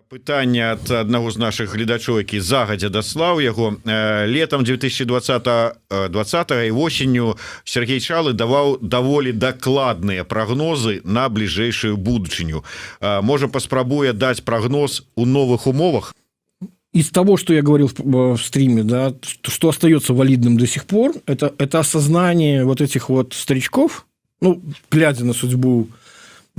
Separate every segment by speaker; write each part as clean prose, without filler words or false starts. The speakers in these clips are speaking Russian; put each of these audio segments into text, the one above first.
Speaker 1: Пытанне ад аднаго з нашых гледачоў, які загадзя даслаў яго. Летом 2020 і восенню Сергей Чалы даваў даволі дакладныя прагнозы на бліжэйшую будучыню. Можа, паспрабуе даць прагноз у новых умовах?
Speaker 2: Из того, что я говорил в стриме, да, что остается валидным до сих пор, это осознание вот этих вот старичков, ну, глядя на судьбу,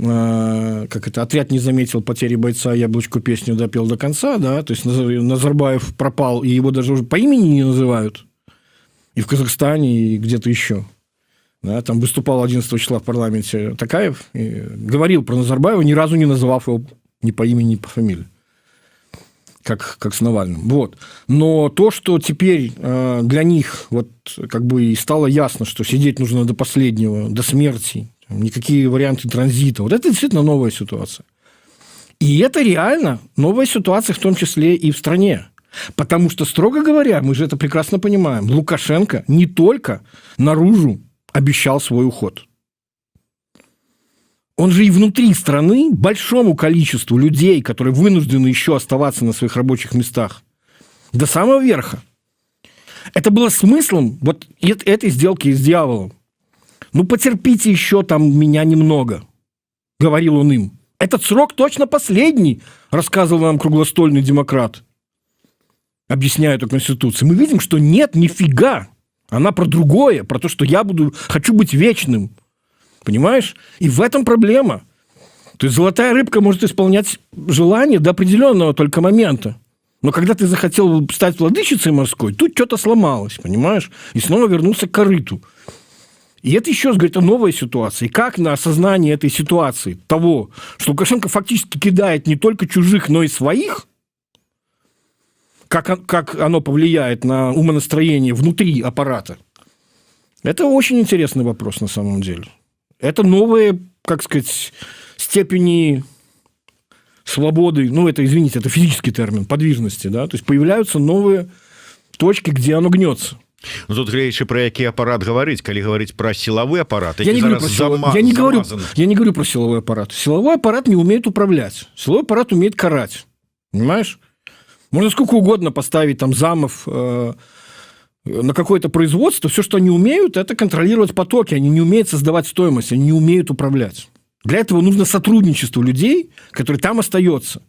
Speaker 2: отряд не заметил потери бойца, Яблочку песню допел до конца, да, то есть Назарбаев пропал, и его даже уже по имени не называют, и в Казахстане, и где-то еще. Да, там выступал 11 числа в парламенте Токаев, и говорил про Назарбаева, ни разу не называв его ни по имени, ни по фамилии. Как с Навальным. Вот. Но то, что теперь для них вот как бы и стало ясно, что сидеть нужно до последнего, до смерти, никакие варианты транзита, вот это действительно новая ситуация. И это реально новая ситуация, в том числе и в стране. Потому что, строго говоря, мы же это прекрасно понимаем, Лукашенко не только наружу обещал свой уход. Он же и внутри страны большому количеству людей, которые вынуждены еще оставаться на своих рабочих местах, до самого верха. Это было смыслом вот этой сделки с дьяволом. Ну, потерпите еще там меня немного, говорил он им. Этот срок точно последний, рассказывал нам круглостольный демократ, объясняя эту Конституцию. Мы видим, что нет, нифига. Она про другое, про то, что я хочу быть вечным. Понимаешь? И в этом проблема. То есть золотая рыбка может исполнять желание до определенного только момента. Но когда ты захотел стать владычицей морской, тут что-то сломалось, понимаешь? И снова вернулся к корыту. И это еще раз говорит о новой ситуации. И как на осознание этой ситуации, того, что Лукашенко фактически кидает не только чужих, но и своих, как оно повлияет на умонастроение внутри аппарата, это очень интересный вопрос на самом деле. Это новые, как сказать, степени свободы, ну, это, извините, это физический термин, подвижности, да, то есть появляются новые точки, где оно гнется.
Speaker 1: Ну, тут, глядячи, про які аппарат говорить, коли говорить про силовой аппарат,
Speaker 2: я не говорю про силовой аппарат. Силовой аппарат не умеет управлять. Силовой аппарат умеет карать. Понимаешь? Можно сколько угодно поставить там замов на какое-то производство, все, что они умеют, это контролировать потоки. Они не умеют создавать стоимость, они не умеют управлять. Для этого нужно сотрудничество людей, которые там остаются.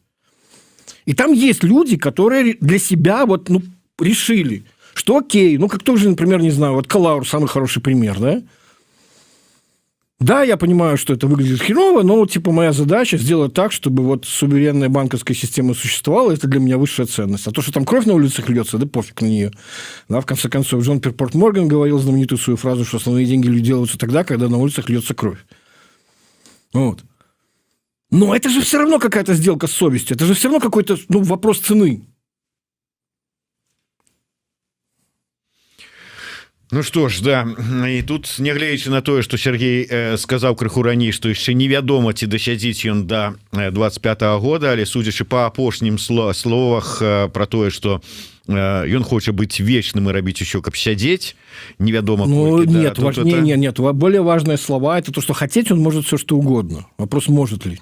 Speaker 2: И там есть люди, которые для себя вот, ну, решили, что окей, ну, как тоже, например, не знаю, вот Калаур самый хороший пример, да? Да, я понимаю, что это выглядит херово, но, типа, моя задача сделать так, чтобы вот суверенная банковская система существовала, это для меня высшая ценность. А то, что там кровь на улицах льется, да пофиг на нее. Да, в конце концов, Джон Перпорт Морган говорил знаменитую свою фразу, что основные деньги делаются тогда, когда на улицах льется кровь. Вот. Но это же все равно какая-то сделка с совестью, это же все равно какой-то, ну, вопрос цены.
Speaker 1: Ну что ж, да, і тут, нягледзячы на тое, што Сергей сказаў крыху раней, што яшчэ невядома, ці дасядзіць ён да 25-го года, але судзячы па апошнім словах пра тое, што ён хоча быць вечным і рабіць усё, каб сядзець, невядома.
Speaker 2: Ну, нет, нет, более важные слова, это то, что хотеть он может все, что угодно. Вопрос, может ли.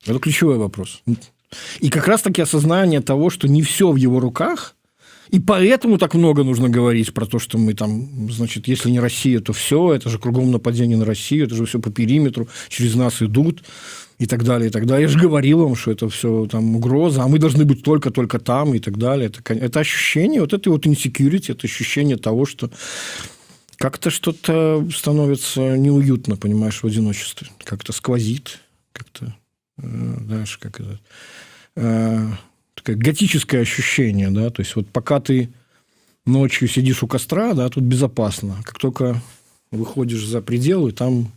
Speaker 2: Это ключевой вопрос. И как раз-таки осознание того, что не все в его руках. И поэтому так много нужно говорить про то, что мы там, значит, если не Россия, то все, это же кругом нападение на Россию, это же все по периметру, через нас идут и так далее, и так далее. Я же говорил вам, что это все там угроза, а мы должны быть только там и так далее. Это ощущение, вот это вот insecurity, это ощущение того, что как-то что-то становится неуютно, понимаешь, в одиночестве. Как-то сквозит, как-то, знаешь, как это... Такое готическое ощущение, да, то есть вот пока ты ночью сидишь у костра, да, тут безопасно, как только выходишь за пределы, там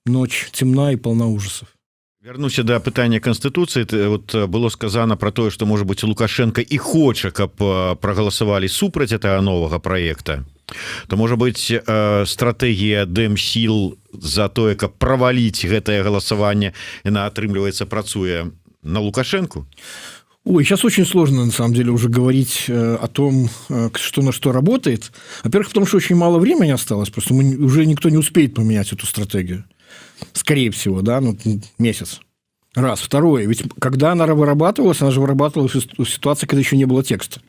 Speaker 2: ночь темна и полна ужасов.
Speaker 1: Вернуся да пытання Конституцыі, вот было сказано про тое, што можа быць Лукашенко і хоча, каб прагаласавалі супраць этого новага проекта, то можа быць стратэгія Дэмсіл за тое, каб праваліць гэтае галасаванне, яна атрымліваецца працуе на Лукашенку.
Speaker 2: Ой, сейчас очень сложно, на самом деле, уже говорить о том, что на что работает. Во-первых, потому что очень мало времени осталось, просто уже никто не успеет поменять эту стратегию. Скорее всего, да, ну, месяц. Раз. Второе. Ведь когда она вырабатывалась, она же вырабатывалась в ситуации, когда еще не было текста.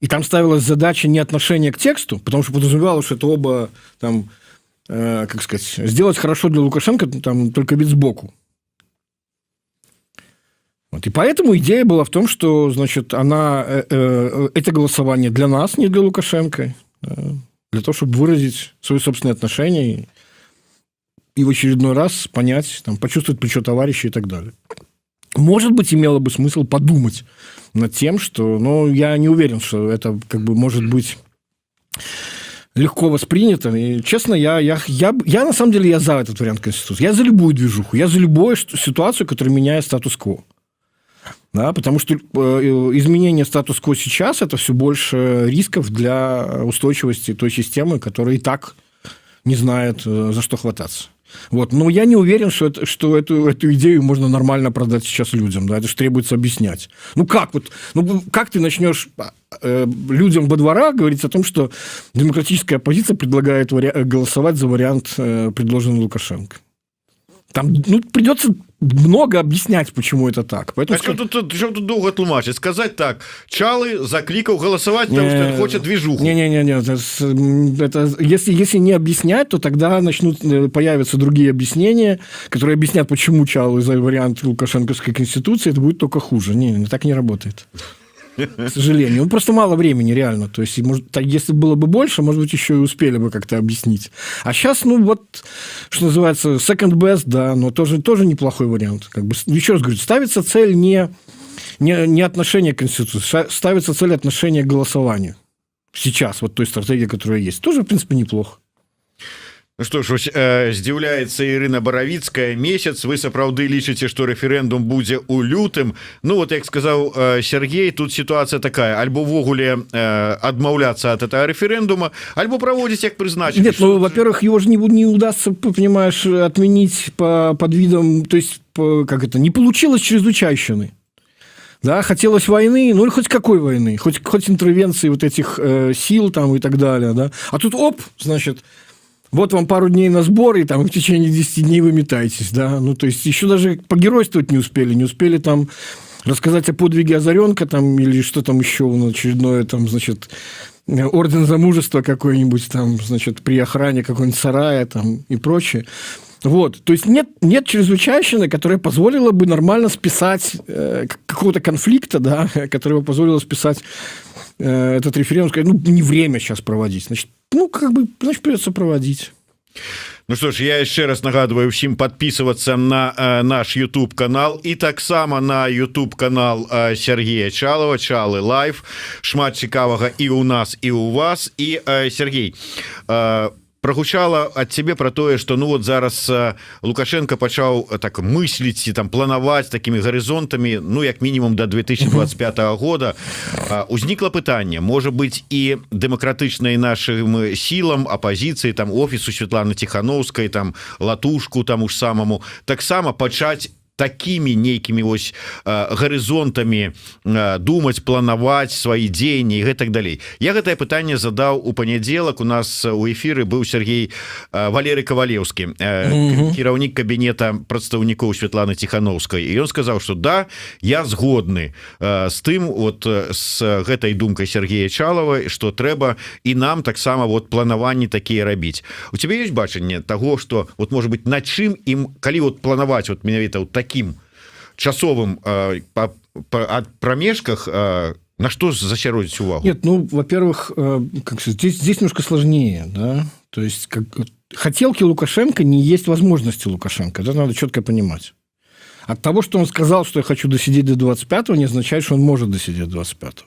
Speaker 2: И там ставилась задача не отношения к тексту, потому что подразумевалось, что это оба, там, как сказать, сделать хорошо для Лукашенко, там, только вид сбоку. Вот. И поэтому идея была в том, что, значит, это голосование для нас, не для Лукашенко, для того, чтобы выразить свои собственные отношения и в очередной раз понять, там, почувствовать плечо товарища и так далее. Может быть, имело бы смысл подумать над тем, что... Но я не уверен, что это как бы может быть легко воспринято. И, честно, я на самом деле я за этот вариант Конституции. Я за любую движуху. Я за любую ситуацию, которая меняет статус-кво. Да, потому что изменение статус-кво сейчас – это все больше рисков для устойчивости той системы, которая и так не знает, за что хвататься. Вот. Но я не уверен, что эту идею можно нормально продать сейчас людям. Да? Это же требуется объяснять. Как ты начнешь людям во дворах говорить о том, что демократическая оппозиция предлагает голосовать за вариант, предложенный Лукашенко? Там придется много объяснять, почему это так. Поэтому...
Speaker 1: Что тут долго тлумачить? Сказать так, Чалы закликал голосовать, потому что он хочет движуху.
Speaker 2: Не-не-не. Если не объяснять, то тогда появятся другие объяснения, которые объяснят, почему Чалы за вариант лукашенковской конституции. Это будет только хуже. Не, так не работает. К сожалению. Просто мало времени, реально. То есть, если было бы больше, может быть, еще и успели бы как-то объяснить. А сейчас, что называется, second best, да, но тоже неплохой вариант. Как бы, еще раз говорю, ставится цель не отношение к Конституции, ставится цель отношения к голосованию. Сейчас, вот той стратегии, которая есть. Тоже, в принципе, неплохо.
Speaker 1: Ну что ж, здзіўляецца Ірына Баравіцкая. Месяц, вы сапраўды лічыце, што рэферэндум будзе ў лютым? Ну вот, як сказаў Сергей, тут ситуация такая: альбо ўвогуле адмаўляцца от этого референдума, альбо проводить, як призначили.
Speaker 2: Нет, во-первых, его же не удастся, понимаешь, отменить под видом, то есть, не получилось чрезвычайщины. Да, хотелось войны, или хоть какой войны, хоть интервенции вот этих сил там и так далее, да. А тут значит, вот вам пару дней на сбор, и там в течение 10 дней вы метаетесь, да. То есть, еще даже погеройствовать не успели там рассказать о подвиге Озаренка, там, или что там еще, очередное, там, значит, орден за мужество какой-нибудь, там, значит, при охране какой-нибудь сарая, там, и прочее. Вот, то есть нет чрезвычайщины, которая позволила бы нормально списать какого-то конфликта, да, которая бы позволила списать этот референдум, сказать, не время сейчас проводить, значит, значит, придется проводить.
Speaker 1: Ну что ж, я еще раз нагадываю всем подписываться на наш YouTube канал и таксама на YouTube канал Сергея Чалова, Чалы Лайв. Шмат цікавага и у нас, и у вас. И Сергей, прогучала от тебе про тое, что вот зараз Лукашенко пачаў так мысліць і там планаваць такими горизонтами, як мінімум до 2025 года. Узнікла пытанне, может быть, и демократычнай нашим силам оппозиции, там офису Светланы Тихановской, там Латушку тому ж самому, таксама пачаць такими нейкими вось горизонтами думать, планаваць свои дзеянні и так далей. Я гэтае пытанне задаў у панядзелак. У нас у эфиры быў Сергей Валерий Ковалевский, кіраўнік кабінета прадстаўнікоў Светланы Тихановской, и он сказал, что да, я згодны с тым, вот с гэтай думкой Сергея Чалова, что трэба и нам таксама вот планаванні такие рабіць. У тебя есть бачанне того, что вот может быть над чым им, калі вот планаваць вот менавіта вот таким часовым промежках, на что засяродзіць увагу?
Speaker 2: Нет, во-первых, здесь немножко сложнее, да, то есть хотелки Лукашенко не есть возможности Лукашенко, это надо четко понимать. От того, что он сказал, что я хочу досидеть до 25-го, не означает, что он может досидеть до 25-го.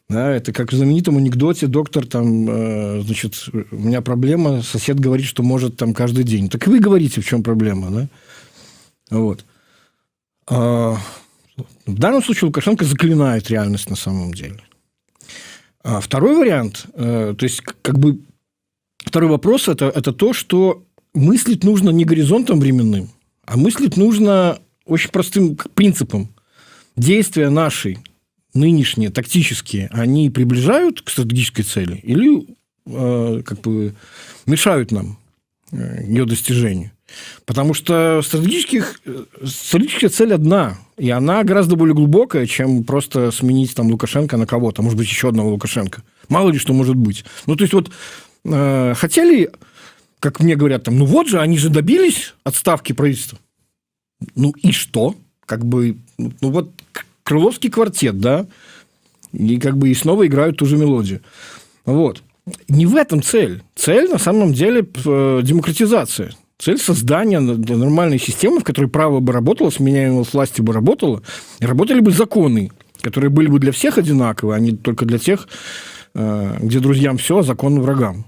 Speaker 2: Да, это как в знаменитом анекдоте: доктор, там, значит, у меня проблема, сосед говорит, что может там каждый день. Так и вы говорите, в чем проблема, да? Вот. В данном случае Лукашенко заклинает реальность на самом деле. Второй вариант, то есть, второй вопрос – это то, что мыслить нужно не горизонтом временным, а мыслить нужно очень простым принципом. Действия наши, нынешние, тактические, они приближают к стратегической цели или мешают нам ее достижению. Потому что стратегическая цель одна, и она гораздо более глубокая, чем просто сменить там Лукашенко на кого-то, может быть, еще одного Лукашенко. Мало ли что может быть. Ну, то есть, вот хотели, как мне говорят, там, ну вот же, они же добились отставки правительства. Ну и что? Как бы, ну вот Крыловский квартет, да, и как бы и снова играют ту же мелодию. Вот. Не в этом цель. Цель, на самом деле, демократизация. Цель создания нормальной системы, в которой право бы работало, сменяемость власти бы работала, и работали бы законы, которые были бы для всех одинаковы, а не только для тех, где друзьям все, а закону врагам.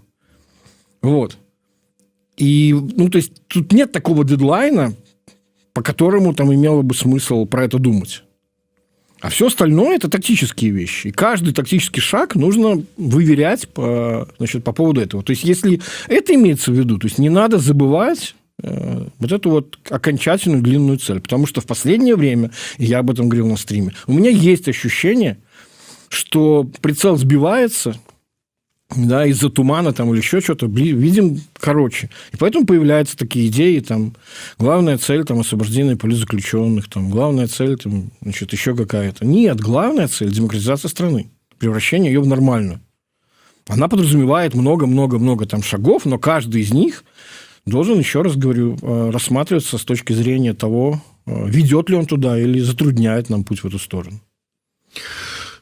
Speaker 2: Вот. И, ну, то есть, тут нет такого дедлайна, по которому там имело бы смысл про это думать. А все остальное – это тактические вещи. И каждый тактический шаг нужно выверять по поводу этого. То есть, если это имеется в виду, то есть, не надо забывать вот эту вот окончательную длинную цель. Потому что в последнее время, и я об этом говорил на стриме, у меня есть ощущение, что прицел сбивается, да, из-за тумана там, или еще что-то, видим короче. И поэтому появляются такие идеи, там, главная цель там, освобождение политзаключенных, там, главная цель там, значит, еще какая-то. Нет, главная цель – демократизация страны, превращение ее в нормальную. Она подразумевает много-много-много там шагов, но каждый из них должен, еще раз говорю, рассматриваться с точки зрения того, ведет ли он туда или затрудняет нам путь в эту сторону.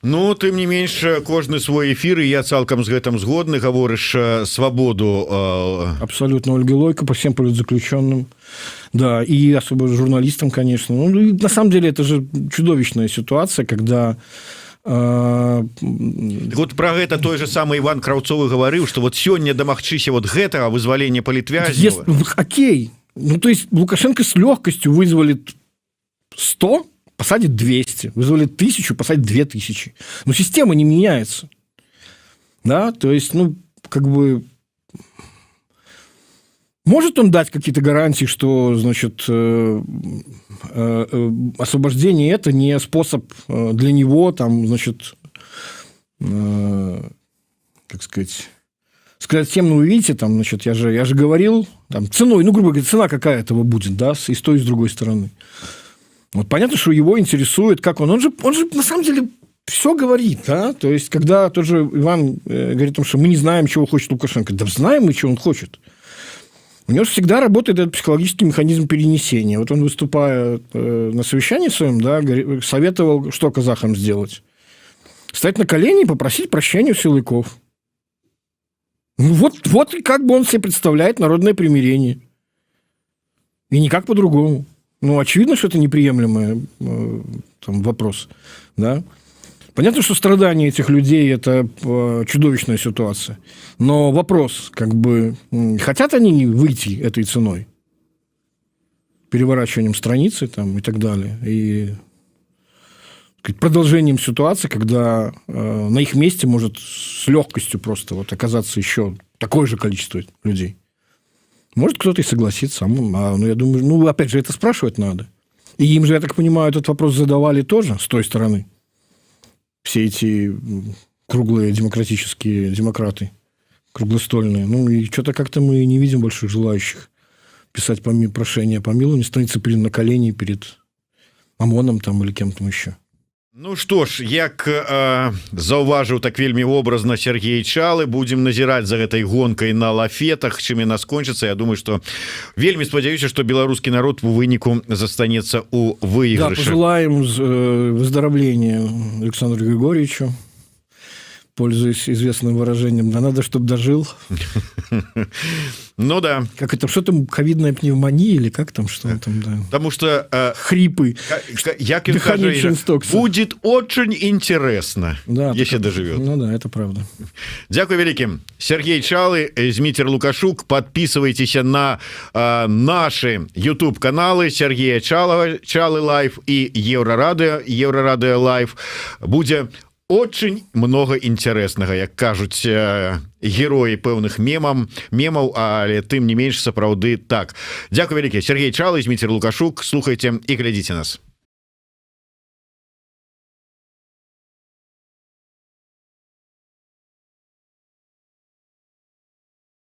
Speaker 1: Ну, тым не менш, кожны свой эфир, і я цалкам з гэтым згодны, гаворыш свабоду.
Speaker 2: Абсолютно, Ольга Лойко по всем политзаключенным. Да, и особо журналистам, конечно. Ну, на самом деле, это же чудовищная ситуация, когда...
Speaker 1: Вот про гэта той же самый Иван Краўцовы гаварыў, что вот сёння дамагчыся вот гэтага вызвалення палітвязняў.
Speaker 2: Окей. Ну, то есть, Лукашенко с легкостью вызволит 100, посадит 200, вызволит 1000, посадит 2000. Но система не меняется. Да, то есть, ну, как бы... Может он дать какие-то гарантии, что, значит, освобождение это не способ для него, там, значит, как сказать всем, ну, вы видите, там, значит, я же говорил, там, ценой, ну, грубо говоря, цена какая этого будет, да, и с той, и с другой стороны. Вот понятно, что его интересует, как он же на самом деле все говорит, да, то есть, когда тот же Иван говорит о том, что мы не знаем, чего хочет Лукашенко, да знаем мы, чего он хочет. У него же всегда работает этот психологический механизм перенесения. Вот он, выступая на совещании своем, да, советовал, что казахам сделать. Встать на колени и попросить прощения у силовиков. Ну, вот как бы он себе представляет народное примирение. И никак по-другому. Ну, очевидно, что это неприемлемый там, вопрос. Да? Понятно, что страдания этих людей – это чудовищная ситуация. Но вопрос, как бы, хотят они выйти этой ценой? Переворачиванием страницы там, и так далее. И продолжением ситуации, когда на их месте может с легкостью просто вот оказаться еще такое же количество людей. Может, кто-то и согласится. Ну, я думаю, ну, опять же, это спрашивать надо. И им же, я так понимаю, этот вопрос задавали тоже с той стороны. Все эти круглые демократические демократы, круглостольные. Ну, и что-то как-то мы не видим больших желающих писать прошение о помиловании, становиться на колени перед ОМОНом там, или кем-то еще.
Speaker 1: Ну что ж, як заўважыў так вельмі образна Сергей Чалы, будем назіраць за гэтай гонкай на лафетах, чым яна скончыцца. Я думаю, что вельмі спадзяюся, что беларускі народ у выніку застанецца у выйгрышы.
Speaker 2: Да, пожелаем выздоровления Александру Григорьевичу, пользуясь известным выражением, да надо, чтобы дожил.
Speaker 1: Ну да.
Speaker 2: Как это, что там, ковидная пневмония или как там, что там, да.
Speaker 1: Потому что...
Speaker 2: Хрипы.
Speaker 1: Дыхание через стокса. Будет очень интересно,
Speaker 2: да,
Speaker 1: если доживет.
Speaker 2: Ну да, это правда.
Speaker 1: Дякую великим. Сергей Чалы, Змитер Лукашук. Подписывайтесь на наши YouTube-каналы Сергея Чалы Лайв и Еврорадио Лайв. Будет очень много интересного, як кажуць героі пэўных мемаў, але тым не менш сапраўды так. Дякую вялікі. Сергей Чалы, Змитер Лукашук. Слухайте и глядите нас.